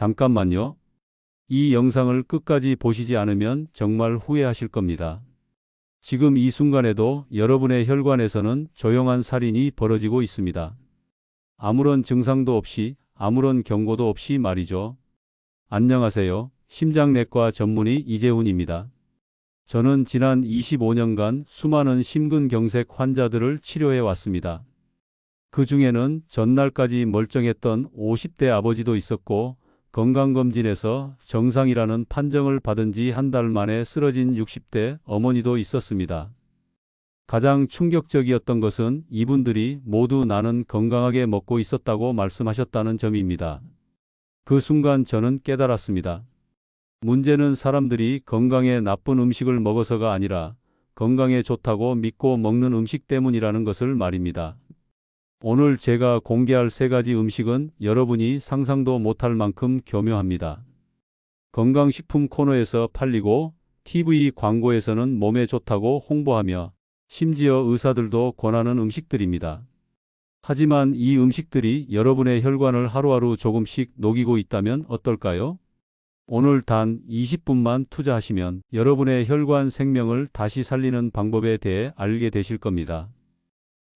잠깐만요. 이 영상을 끝까지 보시지 않으면 정말 후회하실 겁니다. 지금 이 순간에도 여러분의 혈관에서는 조용한 살인이 벌어지고 있습니다. 아무런 증상도 없이, 아무런 경고도 없이 말이죠. 안녕하세요. 심장내과 전문의 이재훈입니다. 저는 지난 25년간 수많은 심근경색 환자들을 치료해 왔습니다. 그 중에는 전날까지 멀쩡했던 50대 아버지도 있었고, 건강검진에서 정상이라는 판정을 받은 지 한 달 만에 쓰러진 60대 어머니도 있었습니다. 가장 충격적이었던 것은 이분들이 모두 나는 건강하게 먹고 있었다고 말씀하셨다는 점입니다. 그 순간 저는 깨달았습니다. 문제는 사람들이 건강에 나쁜 음식을 먹어서가 아니라 건강에 좋다고 믿고 먹는 음식 때문이라는 것을 말입니다. 오늘 제가 공개할 3가지 음식은 여러분이 상상도 못할 만큼 교묘합니다. 건강식품 코너에서 팔리고 TV 광고에서는 몸에 좋다고 홍보하며 심지어 의사들도 권하는 음식들입니다. 하지만 이 음식들이 여러분의 혈관을 하루하루 조금씩 녹이고 있다면 어떨까요? 오늘 단 20분만 투자하시면 여러분의 혈관 생명을 다시 살리는 방법에 대해 알게 되실 겁니다.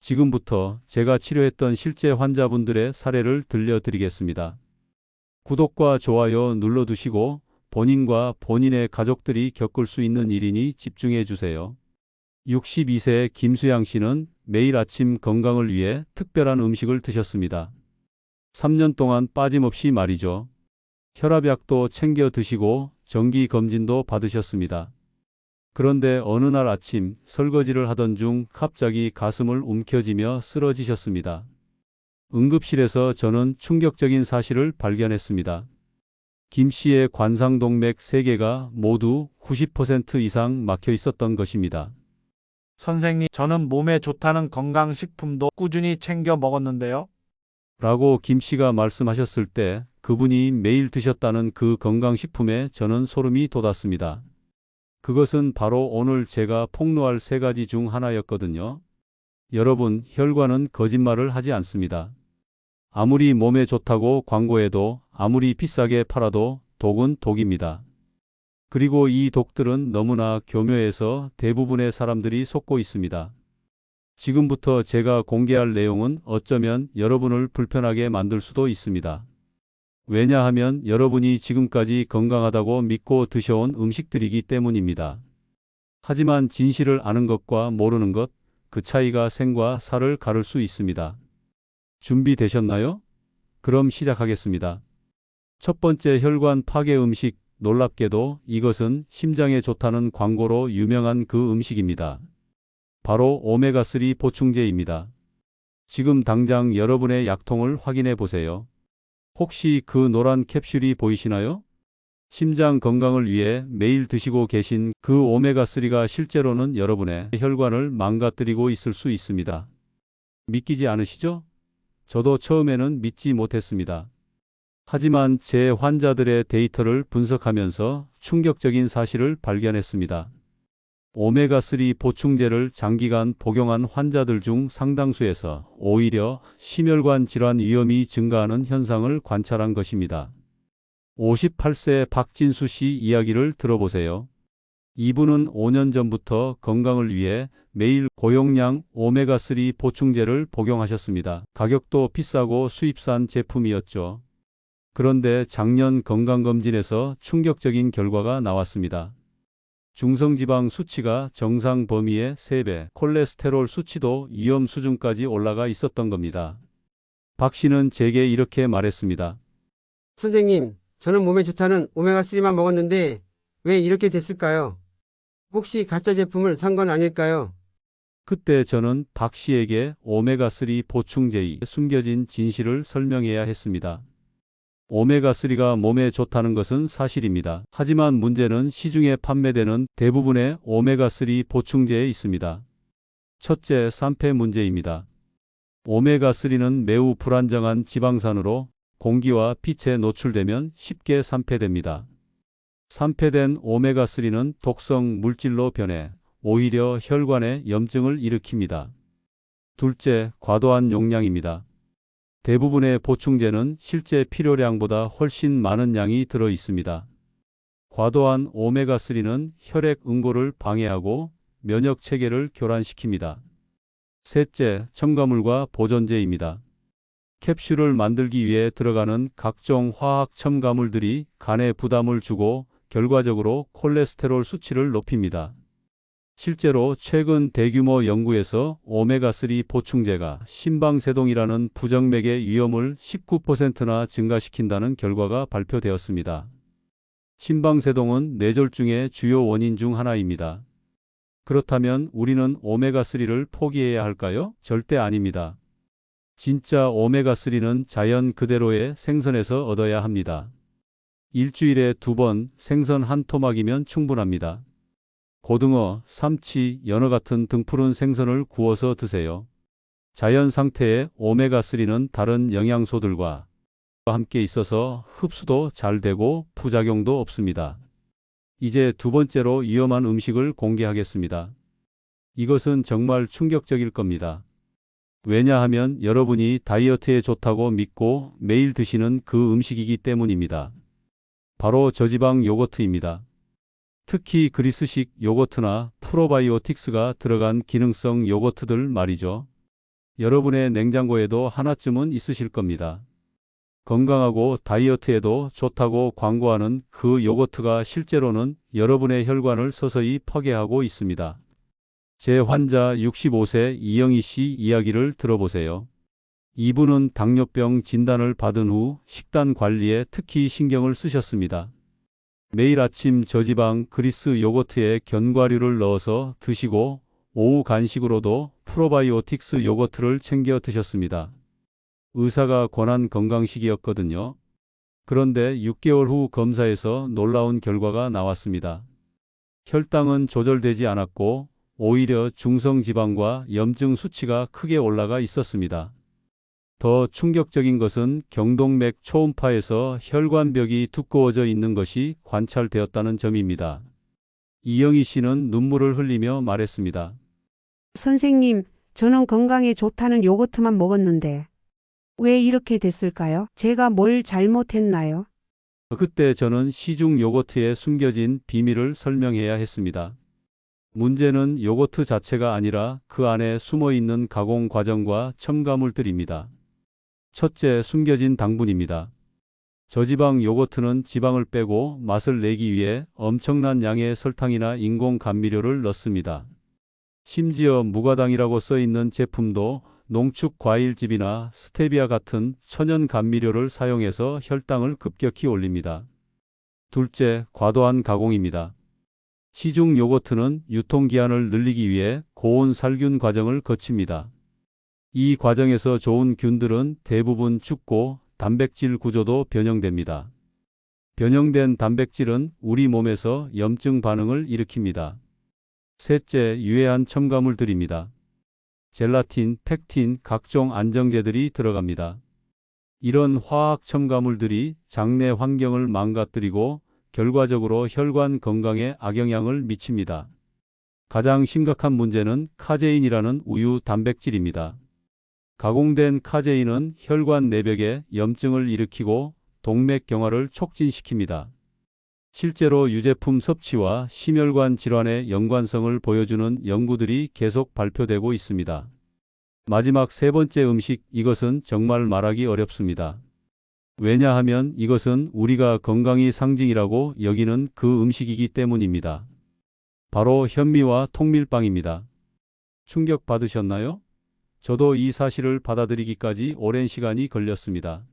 지금부터 제가 치료했던 실제 환자분들의 사례를 들려드리겠습니다. 구독과 좋아요 눌러두시고 본인과 본인의 가족들이 겪을 수 있는 일이니 집중해 주세요. 62세 김수양 씨는 매일 아침 건강을 위해 특별한 음식을 드셨습니다. 3년 동안 빠짐없이 말이죠. 혈압약도 챙겨 드시고 정기검진도 받으셨습니다. 그런데 어느 날 아침 설거지를 하던 중 갑자기 가슴을 움켜쥐며 쓰러지셨습니다. 응급실에서 저는 충격적인 사실을 발견했습니다. 김 씨의 관상동맥 3개가 모두 90% 이상 막혀 있었던 것입니다. 선생님, 저는 몸에 좋다는 건강식품도 꾸준히 챙겨 먹었는데요. 라고 김 씨가 말씀하셨을 때 그분이 매일 드셨다는 그 건강식품에 저는 소름이 돋았습니다. 그것은 바로 오늘 제가 폭로할 3가지 중 하나였거든요. 여러분, 혈관은 거짓말을 하지 않습니다. 아무리 몸에 좋다고 광고해도, 아무리 비싸게 팔아도 독은 독입니다. 그리고 이 독들은 너무나 교묘해서 대부분의 사람들이 속고 있습니다. 지금부터 제가 공개할 내용은 어쩌면 여러분을 불편하게 만들 수도 있습니다. 왜냐하면 여러분이 지금까지 건강하다고 믿고 드셔온 음식들이기 때문입니다. 하지만 진실을 아는 것과 모르는 것, 그 차이가 생과 사를 가를 수 있습니다. 준비되셨나요? 그럼 시작하겠습니다. 첫 번째, 혈관 파괴 음식. 놀랍게도 이것은 심장에 좋다는 광고로 유명한 그 음식입니다. 바로 오메가3 보충제입니다. 지금 당장 여러분의 약통을 확인해 보세요. 혹시 그 노란 캡슐이 보이시나요? 심장 건강을 위해 매일 드시고 계신 그 오메가3가 실제로는 여러분의 혈관을 망가뜨리고 있을 수 있습니다. 믿기지 않으시죠? 저도 처음에는 믿지 못했습니다. 하지만 제 환자들의 데이터를 분석하면서 충격적인 사실을 발견했습니다. 오메가3 보충제를 장기간 복용한 환자들 중 상당수에서 오히려 심혈관 질환 위험이 증가하는 현상을 관찰한 것입니다. 58세 박진수 씨 이야기를 들어보세요. 이분은 5년 전부터 건강을 위해 매일 고용량 오메가3 보충제를 복용하셨습니다. 가격도 비싸고 수입산 제품이었죠. 그런데 작년 건강검진에서 충격적인 결과가 나왔습니다. 중성지방 수치가 정상 범위의 3배, 콜레스테롤 수치도 위험 수준까지 올라가 있었던 겁니다. 박 씨는 제게 이렇게 말했습니다. 선생님, 저는 몸에 좋다는 오메가3만 먹었는데 왜 이렇게 됐을까요? 혹시 가짜 제품을 산 건 아닐까요? 그때 저는 박 씨에게 오메가3 보충제의 숨겨진 진실을 설명해야 했습니다. 오메가3가 몸에 좋다는 것은 사실입니다. 하지만 문제는 시중에 판매되는 대부분의 오메가3 보충제에 있습니다. 첫째, 산패 문제입니다. 오메가3는 매우 불안정한 지방산으로 공기와 빛에 노출되면 쉽게 산패됩니다. 산패된 오메가3는 독성 물질로 변해 오히려 혈관에 염증을 일으킵니다. 둘째, 과도한 용량입니다. 대부분의 보충제는 실제 필요량보다 훨씬 많은 양이 들어 있습니다. 과도한 오메가3는 혈액 응고를 방해하고 면역 체계를 교란시킵니다. 셋째, 첨가물과 보존제입니다. 캡슐을 만들기 위해 들어가는 각종 화학 첨가물들이 간에 부담을 주고 결과적으로 콜레스테롤 수치를 높입니다. 실제로 최근 대규모 연구에서 오메가3 보충제가 심방세동이라는 부정맥의 위험을 19%나 증가시킨다는 결과가 발표되었습니다. 심방세동은 뇌졸중의 주요 원인 중 하나입니다. 그렇다면 우리는 오메가3를 포기해야 할까요? 절대 아닙니다. 진짜 오메가3는 자연 그대로의 생선에서 얻어야 합니다. 일주일에 2번 생선 한 토막이면 충분합니다. 고등어, 삼치, 연어 같은 등푸른 생선을 구워서 드세요. 자연 상태의 오메가3는 다른 영양소들과 함께 있어서 흡수도 잘 되고 부작용도 없습니다. 이제 두 번째로 위험한 음식을 공개하겠습니다. 이것은 정말 충격적일 겁니다. 왜냐하면 여러분이 다이어트에 좋다고 믿고 매일 드시는 그 음식이기 때문입니다. 바로 저지방 요거트입니다. 특히 그리스식 요거트나 프로바이오틱스가 들어간 기능성 요거트들 말이죠. 여러분의 냉장고에도 하나쯤은 있으실 겁니다. 건강하고 다이어트에도 좋다고 광고하는 그 요거트가 실제로는 여러분의 혈관을 서서히 파괴하고 있습니다. 제 환자 65세 이영희 씨 이야기를 들어보세요. 이분은 당뇨병 진단을 받은 후 식단 관리에 특히 신경을 쓰셨습니다. 매일 아침 저지방 그리스 요거트에 견과류를 넣어서 드시고 오후 간식으로도 프로바이오틱스 요거트를 챙겨 드셨습니다. 의사가 권한 건강식이었거든요. 그런데 6개월 후 검사에서 놀라운 결과가 나왔습니다. 혈당은 조절되지 않았고 오히려 중성지방과 염증 수치가 크게 올라가 있었습니다. 더 충격적인 것은 경동맥 초음파에서 혈관벽이 두꺼워져 있는 것이 관찰되었다는 점입니다. 이영희 씨는 눈물을 흘리며 말했습니다. 선생님, 저는 건강에 좋다는 요거트만 먹었는데 왜 이렇게 됐을까요? 제가 뭘 잘못했나요? 그때 저는 시중 요거트에 숨겨진 비밀을 설명해야 했습니다. 문제는 요거트 자체가 아니라 그 안에 숨어 있는 가공 과정과 첨가물들입니다. 첫째, 숨겨진 당분입니다. 저지방 요거트는 지방을 빼고 맛을 내기 위해 엄청난 양의 설탕이나 인공 감미료를 넣습니다. 심지어 무가당이라고 써 있는 제품도 농축 과일즙이나 스테비아 같은 천연 감미료를 사용해서 혈당을 급격히 올립니다. 둘째, 과도한 가공입니다. 시중 요거트는 유통기한을 늘리기 위해 고온 살균 과정을 거칩니다. 이 과정에서 좋은 균들은 대부분 죽고 단백질 구조도 변형됩니다. 변형된 단백질은 우리 몸에서 염증 반응을 일으킵니다. 셋째, 유해한 첨가물들입니다. 젤라틴, 펙틴, 각종 안정제들이 들어갑니다. 이런 화학 첨가물들이 장내 환경을 망가뜨리고 결과적으로 혈관 건강에 악영향을 미칩니다. 가장 심각한 문제는 카제인이라는 우유 단백질입니다. 가공된 카제인은 혈관 내벽에 염증을 일으키고 동맥경화를 촉진시킵니다. 실제로 유제품 섭취와 심혈관 질환의 연관성을 보여주는 연구들이 계속 발표되고 있습니다. 마지막 세 번째 음식, 이것은 정말 말하기 어렵습니다. 왜냐하면 이것은 우리가 건강의 상징이라고 여기는 그 음식이기 때문입니다. 바로 현미와 통밀빵입니다. 충격받으셨나요? 저도 이 사실을 받아들이기까지 오랜 시간이 걸렸습니다.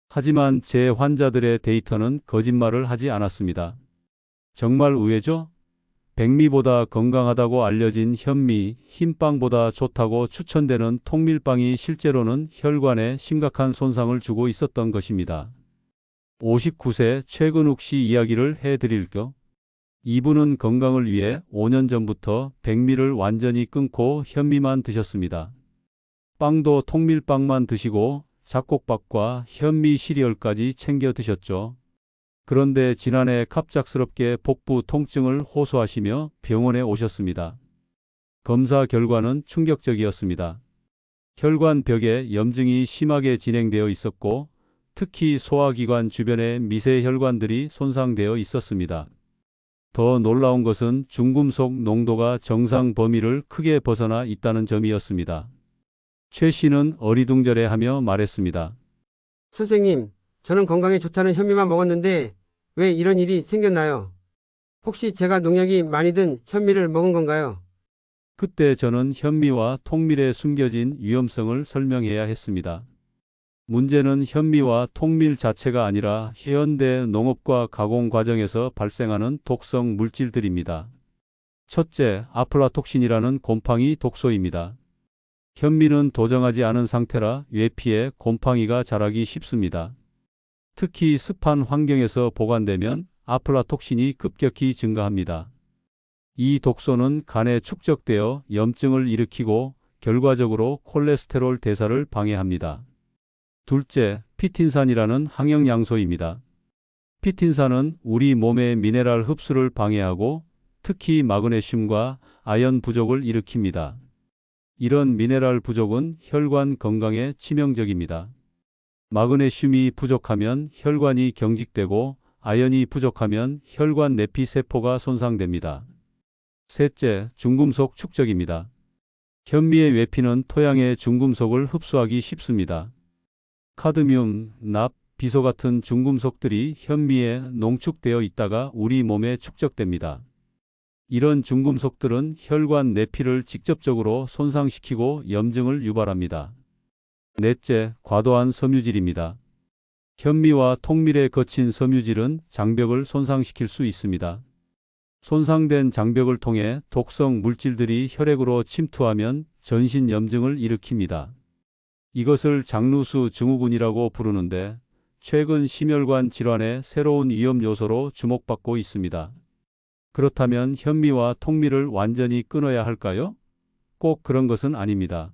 하지만 제 환자들의 데이터는 거짓말을 하지 않았습니다. 정말 의외죠? 백미보다 건강하다고 알려진 현미, 흰빵보다 좋다고 추천되는 통밀빵이 실제로는 혈관에 심각한 손상을 주고 있었던 것입니다. 59세 최근욱 씨 이야기를 해드릴게요. 이분은 건강을 위해 5년 전부터 백미를 완전히 끊고 현미만 드셨습니다. 빵도 통밀빵만 드시고 잡곡밥과 현미 시리얼까지 챙겨 드셨죠. 그런데 지난해 갑작스럽게 복부 통증을 호소하시며 병원에 오셨습니다. 검사 결과는 충격적이었습니다. 혈관벽에 염증이 심하게 진행되어 있었고 특히 소화기관 주변에 미세 혈관들이 손상되어 있었습니다. 더 놀라운 것은 중금속 농도가 정상 범위를 크게 벗어나 있다는 점이었습니다. 최 씨는 어리둥절해하며 말했습니다. 선생님, 저는 건강에 좋다는 현미만 먹었는데 왜 이런 일이 생겼나요? 혹시 제가 농약이 많이 든 현미를 먹은 건가요? 그때 저는 현미와 통밀에 숨겨진 위험성을 설명해야 했습니다. 문제는 현미와 통밀 자체가 아니라 현대 농업과 가공 과정에서 발생하는 독성 물질들입니다. 첫째, 아플라톡신이라는 곰팡이 독소입니다. 현미는 도정하지 않은 상태라 외피에 곰팡이가 자라기 쉽습니다. 특히 습한 환경에서 보관되면 아플라톡신이 급격히 증가합니다. 이 독소는 간에 축적되어 염증을 일으키고 결과적으로 콜레스테롤 대사를 방해합니다. 둘째, 피틴산이라는 항영양소입니다. 피틴산은 우리 몸의 미네랄 흡수를 방해하고 특히 마그네슘과 아연 부족을 일으킵니다. 이런 미네랄 부족은 혈관 건강에 치명적입니다. 마그네슘이 부족하면 혈관이 경직되고 아연이 부족하면 혈관 내피 세포가 손상됩니다. 셋째, 중금속 축적입니다. 현미의 외피는 토양의 중금속을 흡수하기 쉽습니다. 카드뮴, 납, 비소 같은 중금속들이 현미에 농축되어 있다가 우리 몸에 축적됩니다. 이런 중금속들은 혈관 내피를 직접적으로 손상시키고 염증을 유발합니다. 넷째, 과도한 섬유질입니다. 현미와 통밀에 거친 섬유질은 장벽을 손상시킬 수 있습니다. 손상된 장벽을 통해 독성 물질들이 혈액으로 침투하면 전신 염증을 일으킵니다. 이것을 장루수 증후군이라고 부르는데 최근 심혈관 질환의 새로운 위험 요소로 주목받고 있습니다. 그렇다면 현미와 통밀을 완전히 끊어야 할까요? 꼭 그런 것은 아닙니다.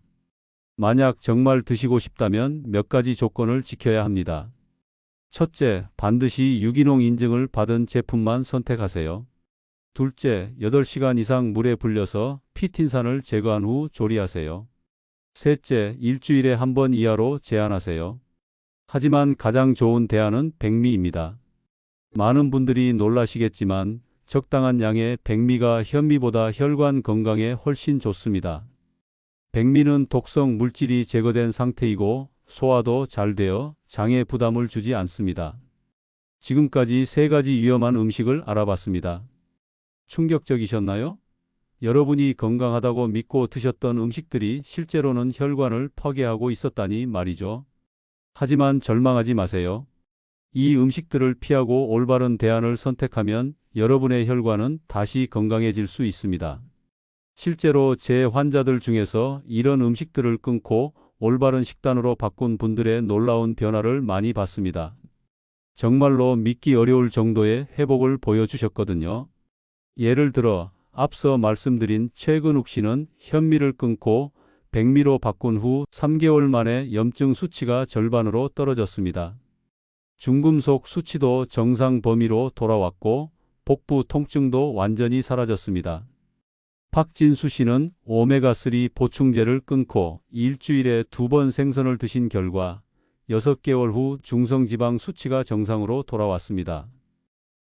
만약 정말 드시고 싶다면 몇 가지 조건을 지켜야 합니다. 첫째, 반드시 유기농 인증을 받은 제품만 선택하세요. 둘째, 8시간 이상 물에 불려서 피틴산을 제거한 후 조리하세요. 셋째, 일주일에 한 번 이하로 제한하세요. 하지만 가장 좋은 대안은 백미입니다. 많은 분들이 놀라시겠지만 적당한 양의 백미가 현미보다 혈관 건강에 훨씬 좋습니다. 백미는 독성 물질이 제거된 상태이고 소화도 잘 되어 장에 부담을 주지 않습니다. 지금까지 3가지 위험한 음식을 알아봤습니다. 충격적이셨나요? 여러분이 건강하다고 믿고 드셨던 음식들이 실제로는 혈관을 파괴하고 있었다니 말이죠. 하지만 절망하지 마세요. 이 음식들을 피하고 올바른 대안을 선택하면 여러분의 혈관은 다시 건강해질 수 있습니다. 실제로 제 환자들 중에서 이런 음식들을 끊고 올바른 식단으로 바꾼 분들의 놀라운 변화를 많이 봤습니다. 정말로 믿기 어려울 정도의 회복을 보여주셨거든요. 예를 들어 앞서 말씀드린 최근욱 씨는 현미를 끊고 백미로 바꾼 후 3개월 만에 염증 수치가 절반으로 떨어졌습니다. 중금속 수치도 정상 범위로 돌아왔고 복부 통증도 완전히 사라졌습니다. 박진수 씨는 오메가3 보충제를 끊고 일주일에 2번 생선을 드신 결과 6개월 후 중성지방 수치가 정상으로 돌아왔습니다.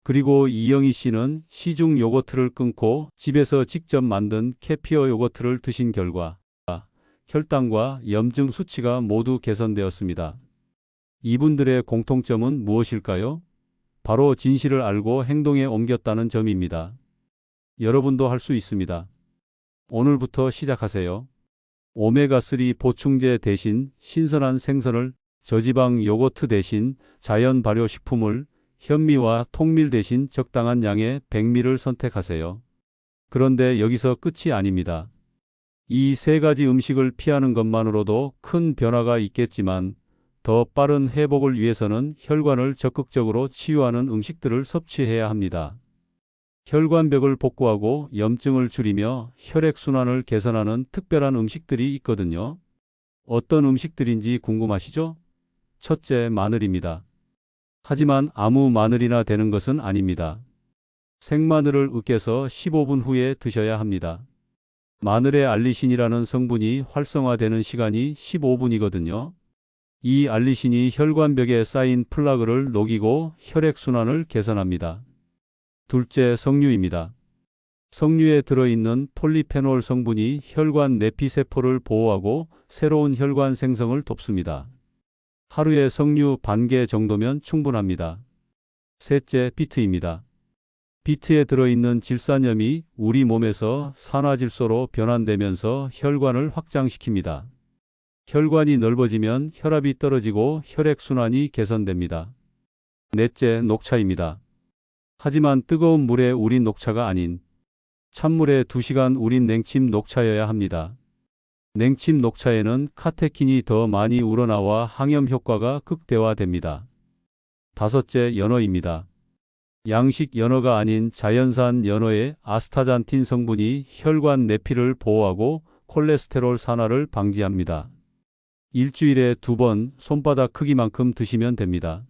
그리고 이영희 씨는 시중 요거트를 끊고 집에서 직접 만든 캐피어 요거트를 드신 결과 혈당과 염증 수치가 모두 개선되었습니다. 이분들의 공통점은 무엇일까요? 바로 진실을 알고 행동에 옮겼다는 점입니다. 여러분도 할 수 있습니다. 오늘부터 시작하세요. 오메가3 보충제 대신 신선한 생선을, 저지방 요거트 대신 자연 발효식품을, 현미와 통밀 대신 적당한 양의 백미를 선택하세요. 그런데 여기서 끝이 아닙니다. 이 3가지 음식을 피하는 것만으로도 큰 변화가 있겠지만 더 빠른 회복을 위해서는 혈관을 적극적으로 치유하는 음식들을 섭취해야 합니다. 혈관벽을 복구하고 염증을 줄이며 혈액순환을 개선하는 특별한 음식들이 있거든요. 어떤 음식들인지 궁금하시죠? 첫째, 마늘입니다. 하지만 아무 마늘이나 되는 것은 아닙니다. 생마늘을 으깨서 15분 후에 드셔야 합니다. 마늘의 알리신이라는 성분이 활성화되는 시간이 15분이거든요. 이 알리신이 혈관벽에 쌓인 플라그를 녹이고 혈액순환을 개선합니다. 둘째, 석류입니다. 석류에 들어있는 폴리페놀 성분이 혈관 내피세포를 보호하고 새로운 혈관 생성을 돕습니다. 하루에 석류 반 개 정도면 충분합니다. 셋째, 비트입니다. 비트에 들어있는 질산염이 우리 몸에서 산화질소로 변환되면서 혈관을 확장시킵니다. 혈관이 넓어지면 혈압이 떨어지고 혈액순환이 개선됩니다. 넷째, 녹차입니다. 하지만 뜨거운 물에 우린 녹차가 아닌 찬물에 2시간 우린 냉침 녹차여야 합니다. 냉침 녹차에는 카테킨이 더 많이 우러나와 항염 효과가 극대화됩니다. 다섯째, 연어입니다. 양식 연어가 아닌 자연산 연어의 아스타잔틴 성분이 혈관 내피를 보호하고 콜레스테롤 산화를 방지합니다. 일주일에 2번 손바닥 크기만큼 드시면 됩니다.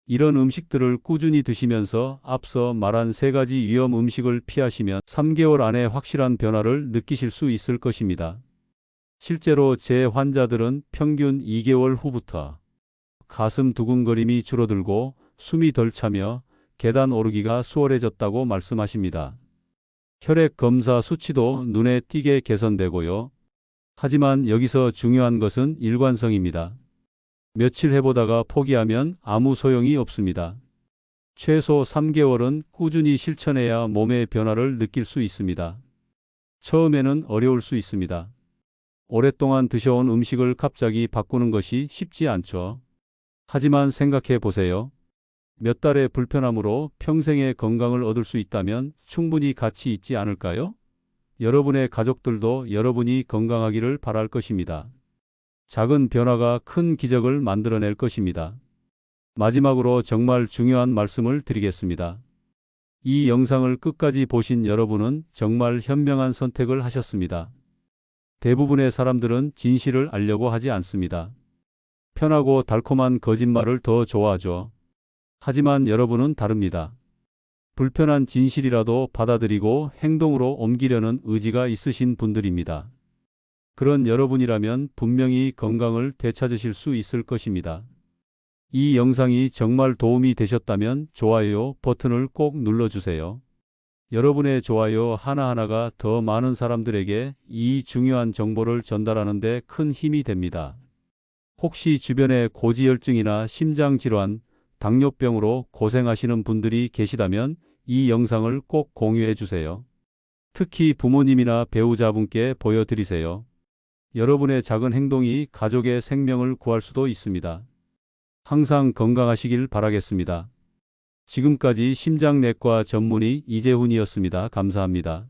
이런 음식들을 꾸준히 드시면서 앞서 말한 3가지 위험 음식을 피하시면 3개월 안에 확실한 변화를 느끼실 수 있을 것입니다. 실제로 제 환자들은 평균 2개월 후부터 가슴 두근거림이 줄어들고 숨이 덜 차며 계단 오르기가 수월해졌다고 말씀하십니다. 혈액 검사 수치도 눈에 띄게 개선되고요. 하지만 여기서 중요한 것은 일관성입니다. 며칠 해보다가 포기하면 아무 소용이 없습니다. 최소 3개월은 꾸준히 실천해야 몸의 변화를 느낄 수 있습니다. 처음에는 어려울 수 있습니다. 오랫동안 드셔온 음식을 갑자기 바꾸는 것이 쉽지 않죠. 하지만 생각해 보세요. 몇 달의 불편함으로 평생의 건강을 얻을 수 있다면 충분히 가치 있지 않을까요? 여러분의 가족들도 여러분이 건강하기를 바랄 것입니다. 작은 변화가 큰 기적을 만들어낼 것입니다. 마지막으로 정말 중요한 말씀을 드리겠습니다. 이 영상을 끝까지 보신 여러분은 정말 현명한 선택을 하셨습니다. 대부분의 사람들은 진실을 알려고 하지 않습니다. 편하고 달콤한 거짓말을 더 좋아하죠. 하지만 여러분은 다릅니다. 불편한 진실이라도 받아들이고 행동으로 옮기려는 의지가 있으신 분들입니다. 그런 여러분이라면 분명히 건강을 되찾으실 수 있을 것입니다. 이 영상이 정말 도움이 되셨다면 좋아요 버튼을 꼭 눌러주세요. 여러분의 좋아요 하나하나가 더 많은 사람들에게 이 중요한 정보를 전달하는 데 큰 힘이 됩니다. 혹시 주변에 고지혈증이나 심장질환, 당뇨병으로 고생하시는 분들이 계시다면 이 영상을 꼭 공유해 주세요. 특히 부모님이나 배우자분께 보여드리세요. 여러분의 작은 행동이 가족의 생명을 구할 수도 있습니다. 항상 건강하시길 바라겠습니다. 지금까지 심장내과 전문의 이재훈이었습니다. 감사합니다.